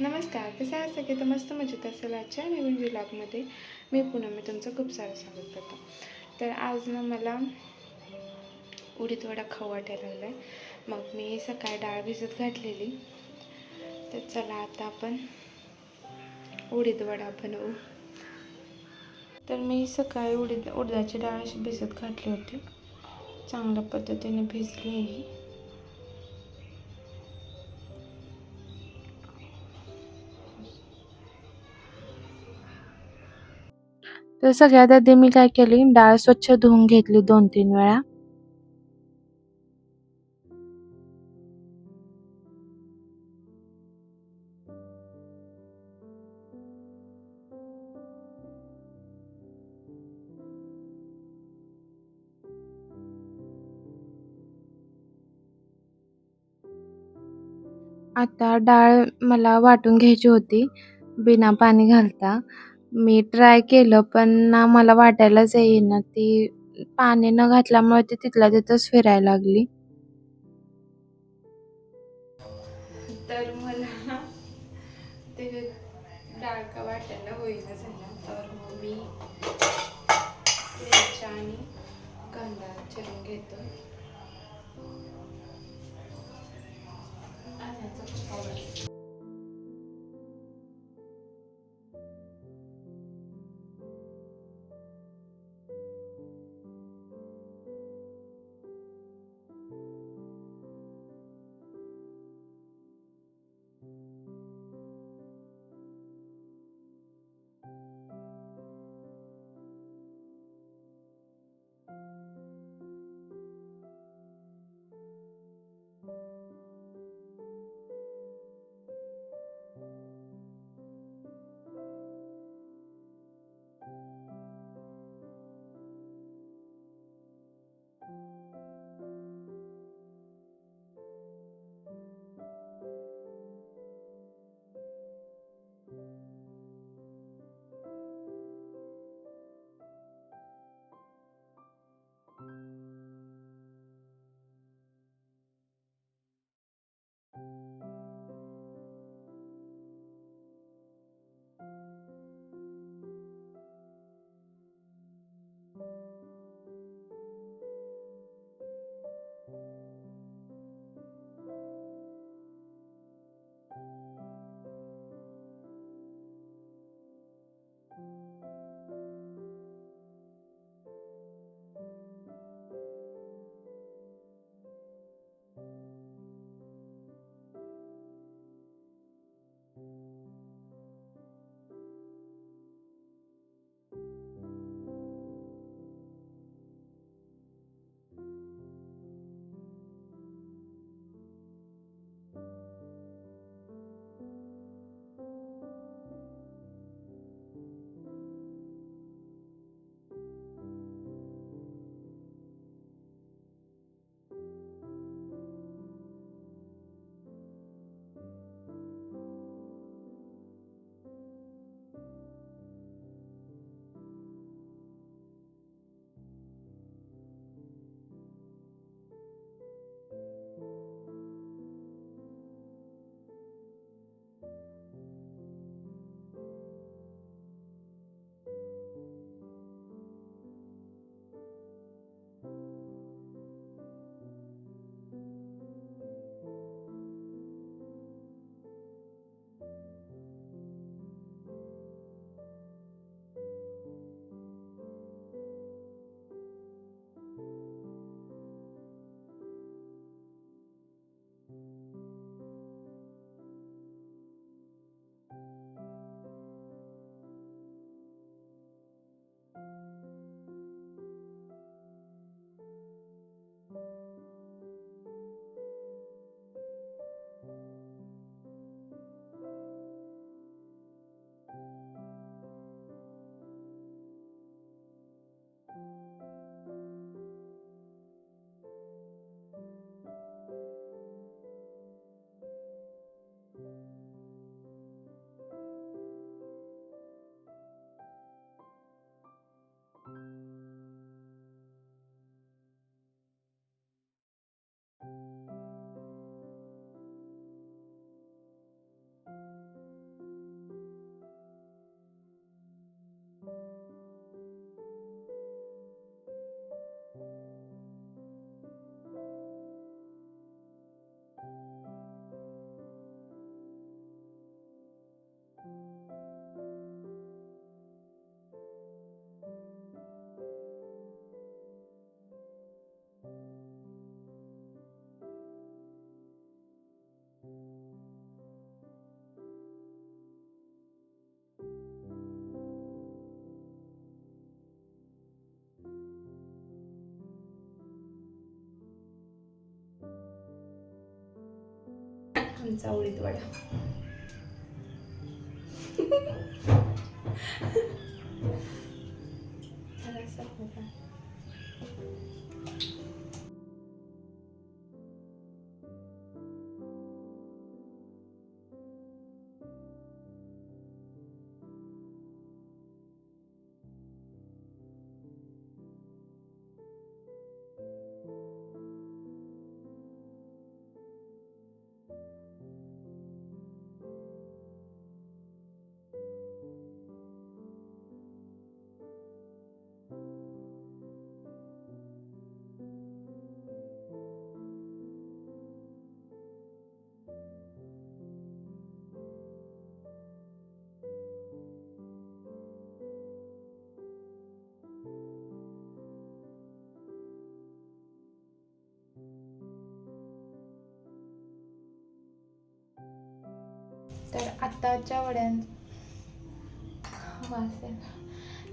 नमस्कार, कसे आहात सगळे? तर मस्त मजेत असेल. आजच्या नवीन व्लॉगमध्ये मी तुमचं खूप सारं स्वागत करतो. तर आज ना मला उडीद वडा खाऊ वाटायला लागला आहे. मग मी सकाळी डाळ भिजत घातलेली. तर चला आता आपण उडीद वडा बनवू. तर मी सकाळी उडदाची डाळ अशी भिजत घातली होती. चांगल्या पद्धतीने भिजली ही. तर सगळ्यात आधी मी काय केली, डाळ स्वच्छ धुवून घेतली 2-3 वेळा. आता डाळ मला वाटून घ्यायची होती बिना पाणी घालता. मी ट्राय केलं पण ना मला वाटायलाच येईना. ती पाणी न घातल्यामुळे ती तिथल्या तिथंच फिरायला लागली. तर मला ते डाळ का वाटायला होईना झालं. तर मग मी मिरच्या आणि कांदा चिरून घेतो. आल्याचं पावडर. आमचा उडीद वडा. जरासा होता.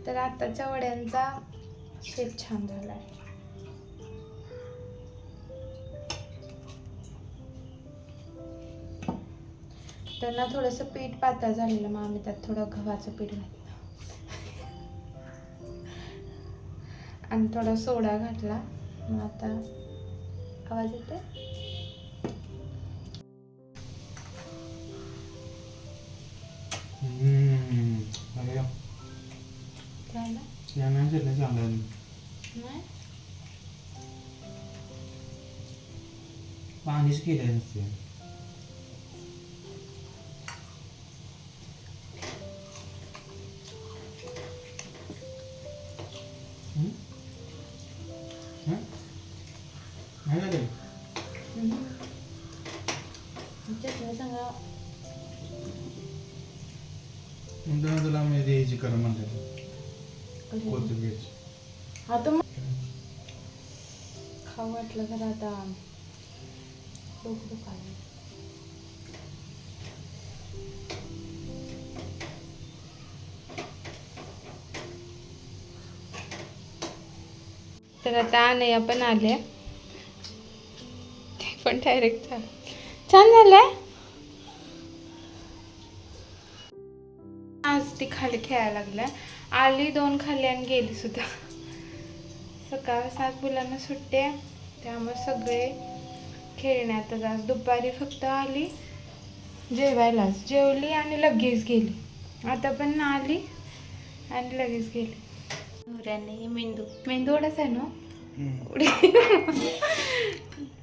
तर आताच्या वड्यांचा शेप छान झाला आहे. त्यांना थोडंसं पीठ पातळ झालेलं, मग आम्ही त्यात थोडं गव्हाचं पीठ घातलं आणि थोडा सोडा घातला. मग आता आवाज येते. पाणीच केलं नसते. तुला मी द्यायची कर म्हणते कोथिंबीरची. आता खाऊ वाटलं तर आता डोकं दुखायला. तर आता अनया पण आल्या, ते पण डायरेक्ट छान झालंय. आज ती खाली खेळायला लागल्या. आली, 2 खाल्ली आणि गेली सुद्धा. सकाळ 7 मुलांना सुट्टी आहे, त्यामुळे सगळे खेळण्यातच. आज दुपारी फक्त आली, जेवायलाच जेवली आणि लगेच गेली. आता पण आली आणि लगेच गेली. नवऱ्याने मेंदू वडाच आहे ना.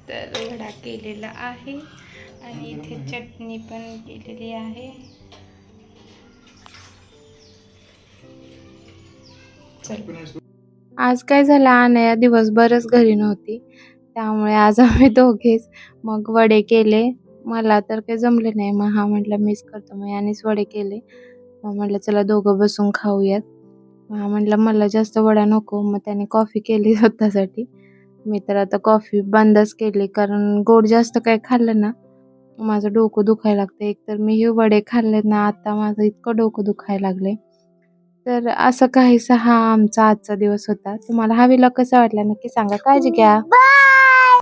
तर वडा केलेला आहे आणि इथे चटणी पण केलेली आहे. आज काय झालं, अनया दिवसभरच घरी नव्हती, त्यामुळे आज आम्ही दोघेच मग वडे केले. मला तर काही जमले नाही, मग हा म्हटलं मीच करतो. मग यानेच वडे केले. मग म्हटलं चला दोघं बसून खाऊयात. हा म्हटलं मला जास्त वडा नको, मग त्याने कॉफी केली स्वतःसाठी. मी तर आता कॉफी बंदच केली, कारण गोड जास्त काय खाल्लं ना माझं डोकं दुखायला लागतं. एकतर मी हे वडे खाल्ले ना, आता माझं इतकं डोकं दुखायला लागले. तर असं काहीसा हा आमचा आजचा दिवस होता. तुम्हाला हा व्लॉग कसा वाटला नक्की सांगा. काळजी घ्या.